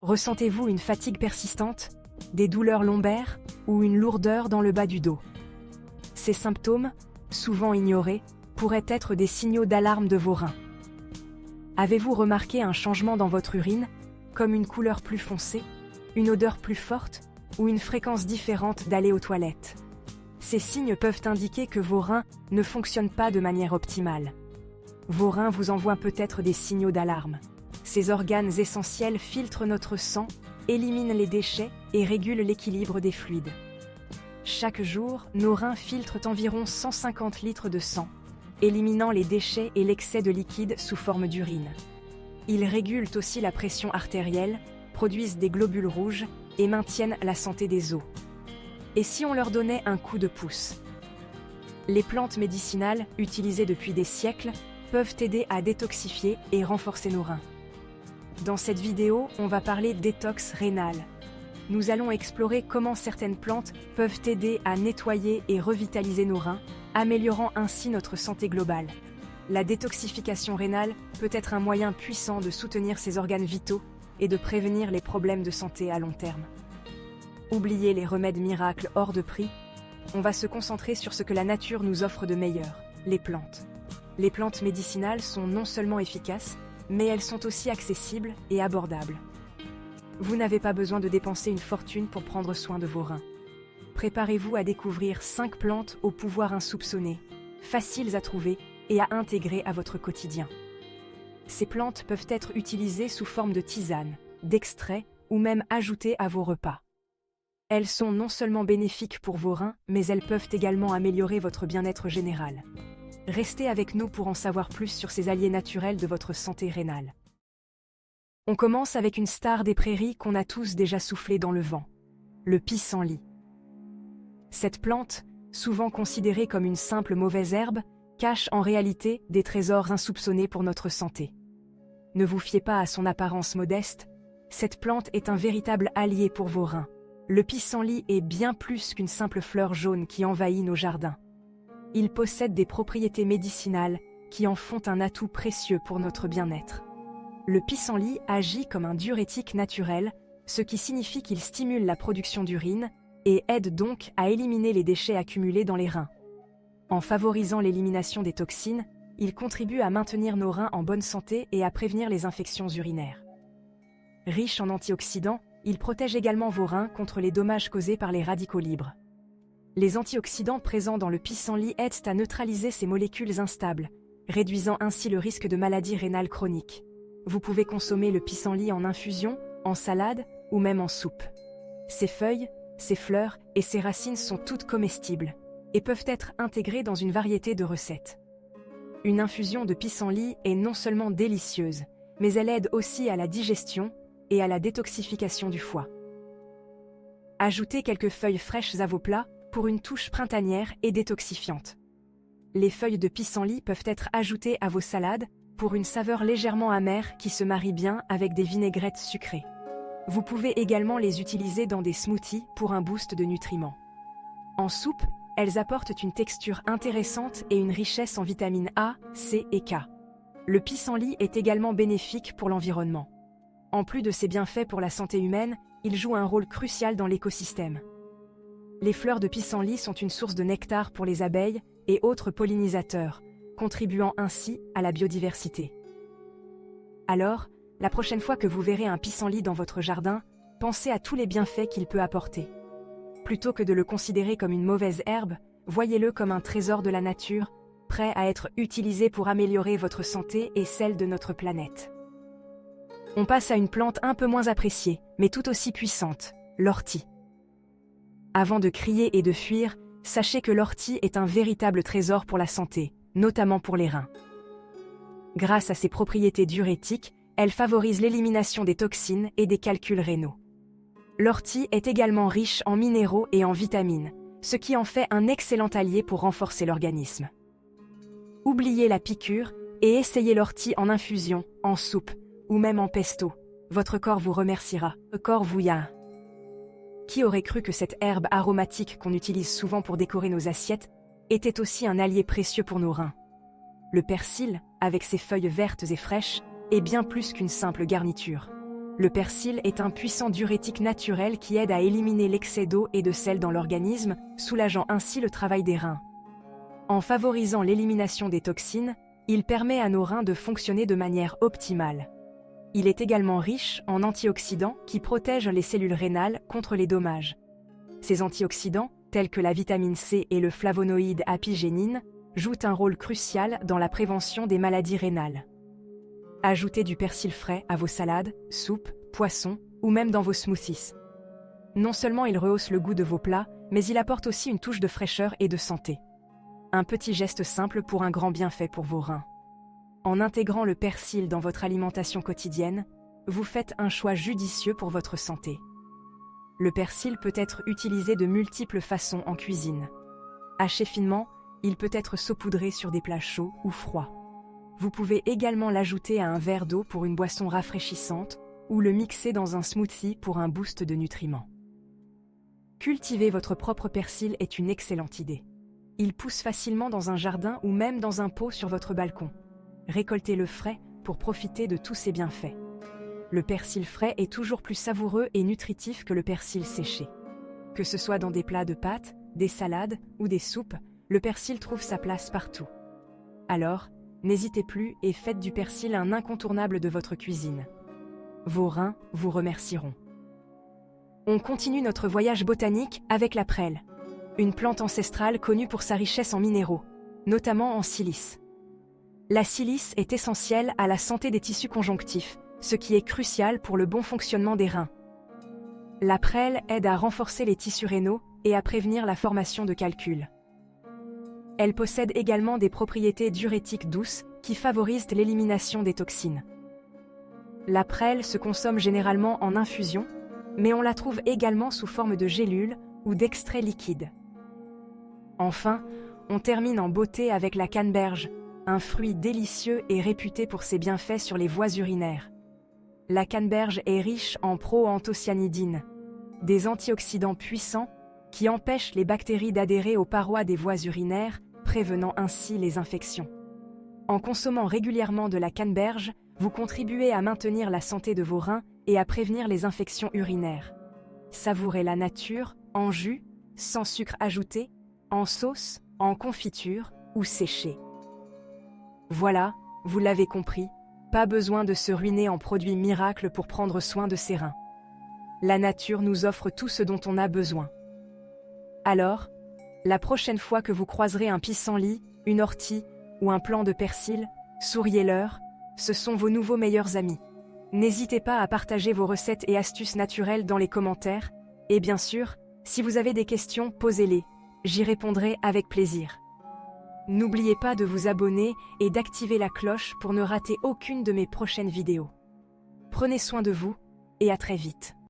Ressentez-vous une fatigue persistante, des douleurs lombaires ou une lourdeur dans le bas du dos? Ces symptômes, souvent ignorés, pourraient être des signaux d'alarme de vos reins. Avez-vous remarqué un changement dans votre urine, comme une couleur plus foncée, une odeur plus forte ou une fréquence différente d'aller aux toilettes? Ces signes peuvent indiquer que vos reins ne fonctionnent pas de manière optimale. Vos reins vous envoient peut-être des signaux d'alarme. Ces organes essentiels filtrent notre sang, éliminent les déchets et régulent l'équilibre des fluides. Chaque jour, nos reins filtrent environ 150 litres de sang, éliminant les déchets et l'excès de liquide sous forme d'urine. Ils régulent aussi la pression artérielle, produisent des globules rouges et maintiennent la santé des os. Et si on leur donnait un coup de pouce? Les plantes médicinales, utilisées depuis des siècles, peuvent aider à détoxifier et renforcer nos reins. Dans cette vidéo, on va parler détox rénal. Nous allons explorer comment certaines plantes peuvent aider à nettoyer et revitaliser nos reins, améliorant ainsi notre santé globale. La détoxification rénale peut être un moyen puissant de soutenir ces organes vitaux et de prévenir les problèmes de santé à long terme. Oubliez les remèdes miracles hors de prix, on va se concentrer sur ce que la nature nous offre de meilleur, les plantes. Les plantes médicinales sont non seulement efficaces, mais elles sont aussi accessibles et abordables. Vous n'avez pas besoin de dépenser une fortune pour prendre soin de vos reins. Préparez-vous à découvrir 5 plantes au pouvoir insoupçonné, faciles à trouver et à intégrer à votre quotidien. Ces plantes peuvent être utilisées sous forme de tisane, d'extrait ou même ajoutées à vos repas. Elles sont non seulement bénéfiques pour vos reins, mais elles peuvent également améliorer votre bien-être général. Restez avec nous pour en savoir plus sur ces alliés naturels de votre santé rénale. On commence avec une star des prairies qu'on a tous déjà soufflé dans le vent, le pissenlit. Cette plante, souvent considérée comme une simple mauvaise herbe, cache en réalité des trésors insoupçonnés pour notre santé. Ne vous fiez pas à son apparence modeste, cette plante est un véritable allié pour vos reins. Le pissenlit est bien plus qu'une simple fleur jaune qui envahit nos jardins. Il possède des propriétés médicinales qui en font un atout précieux pour notre bien-être. Le pissenlit agit comme un diurétique naturel, ce qui signifie qu'il stimule la production d'urine et aide donc à éliminer les déchets accumulés dans les reins. En favorisant l'élimination des toxines, il contribue à maintenir nos reins en bonne santé et à prévenir les infections urinaires. Riche en antioxydants, il protège également vos reins contre les dommages causés par les radicaux libres. Les antioxydants présents dans le pissenlit aident à neutraliser ces molécules instables, réduisant ainsi le risque de maladies rénales chroniques. Vous pouvez consommer le pissenlit en infusion, en salade ou même en soupe. Ses feuilles, ses fleurs et ses racines sont toutes comestibles et peuvent être intégrées dans une variété de recettes. Une infusion de pissenlit est non seulement délicieuse, mais elle aide aussi à la digestion et à la détoxification du foie. Ajoutez quelques feuilles fraîches à vos plats pour une touche printanière et détoxifiante. Les feuilles de pissenlit peuvent être ajoutées à vos salades pour une saveur légèrement amère qui se marie bien avec des vinaigrettes sucrées. Vous pouvez également les utiliser dans des smoothies pour un boost de nutriments. En soupe, elles apportent une texture intéressante et une richesse en vitamines A, C et K. Le pissenlit est également bénéfique pour l'environnement. En plus de ses bienfaits pour la santé humaine, il joue un rôle crucial dans l'écosystème. Les fleurs de pissenlit sont une source de nectar pour les abeilles et autres pollinisateurs, contribuant ainsi à la biodiversité. Alors, la prochaine fois que vous verrez un pissenlit dans votre jardin, pensez à tous les bienfaits qu'il peut apporter. Plutôt que de le considérer comme une mauvaise herbe, voyez-le comme un trésor de la nature, prêt à être utilisé pour améliorer votre santé et celle de notre planète. On passe à une plante un peu moins appréciée, mais tout aussi puissante, l'ortie. Avant de crier et de fuir, sachez que l'ortie est un véritable trésor pour la santé, notamment pour les reins. Grâce à ses propriétés diurétiques, elle favorise l'élimination des toxines et des calculs rénaux. L'ortie est également riche en minéraux et en vitamines, ce qui en fait un excellent allié pour renforcer l'organisme. Oubliez la piqûre et essayez l'ortie en infusion, en soupe ou même en pesto. Votre corps vous remerciera. Le corps vous ya. Qui aurait cru que cette herbe aromatique qu'on utilise souvent pour décorer nos assiettes était aussi un allié précieux pour nos reins? Le persil, avec ses feuilles vertes et fraîches, est bien plus qu'une simple garniture. Le persil est un puissant diurétique naturel qui aide à éliminer l'excès d'eau et de sel dans l'organisme, soulageant ainsi le travail des reins. En favorisant l'élimination des toxines, il permet à nos reins de fonctionner de manière optimale. Il est également riche en antioxydants qui protègent les cellules rénales contre les dommages. Ces antioxydants, tels que la vitamine C et le flavonoïde apigénine, jouent un rôle crucial dans la prévention des maladies rénales. Ajoutez du persil frais à vos salades, soupes, poissons ou même dans vos smoothies. Non seulement il rehausse le goût de vos plats, mais il apporte aussi une touche de fraîcheur et de santé. Un petit geste simple pour un grand bienfait pour vos reins. En intégrant le persil dans votre alimentation quotidienne, vous faites un choix judicieux pour votre santé. Le persil peut être utilisé de multiples façons en cuisine. Haché finement, il peut être saupoudré sur des plats chauds ou froids. Vous pouvez également l'ajouter à un verre d'eau pour une boisson rafraîchissante ou le mixer dans un smoothie pour un boost de nutriments. Cultiver votre propre persil est une excellente idée. Il pousse facilement dans un jardin ou même dans un pot sur votre balcon. Récoltez-le frais pour profiter de tous ses bienfaits. Le persil frais est toujours plus savoureux et nutritif que le persil séché. Que ce soit dans des plats de pâtes, des salades ou des soupes, le persil trouve sa place partout. Alors, n'hésitez plus et faites du persil un incontournable de votre cuisine. Vos reins vous remercieront. On continue notre voyage botanique avec la prêle, une plante ancestrale connue pour sa richesse en minéraux, notamment en silice. La silice est essentielle à la santé des tissus conjonctifs, ce qui est crucial pour le bon fonctionnement des reins. La prêle aide à renforcer les tissus rénaux et à prévenir la formation de calculs. Elle possède également des propriétés diurétiques douces qui favorisent l'élimination des toxines. La prêle se consomme généralement en infusion, mais on la trouve également sous forme de gélules ou d'extraits liquides. Enfin, on termine en beauté avec la canneberge, un fruit délicieux et réputé pour ses bienfaits sur les voies urinaires. La canneberge est riche en proanthocyanidines, des antioxydants puissants qui empêchent les bactéries d'adhérer aux parois des voies urinaires, prévenant ainsi les infections. En consommant régulièrement de la canneberge, vous contribuez à maintenir la santé de vos reins et à prévenir les infections urinaires. Savourez la nature, en jus, sans sucre ajouté, en sauce, en confiture ou séché. Voilà, vous l'avez compris, pas besoin de se ruiner en produits miracles pour prendre soin de ses reins. La nature nous offre tout ce dont on a besoin. Alors, la prochaine fois que vous croiserez un pissenlit, une ortie ou un plant de persil, souriez-leur, ce sont vos nouveaux meilleurs amis. N'hésitez pas à partager vos recettes et astuces naturelles dans les commentaires, et bien sûr, si vous avez des questions, posez-les, j'y répondrai avec plaisir. N'oubliez pas de vous abonner et d'activer la cloche pour ne rater aucune de mes prochaines vidéos. Prenez soin de vous, et à très vite.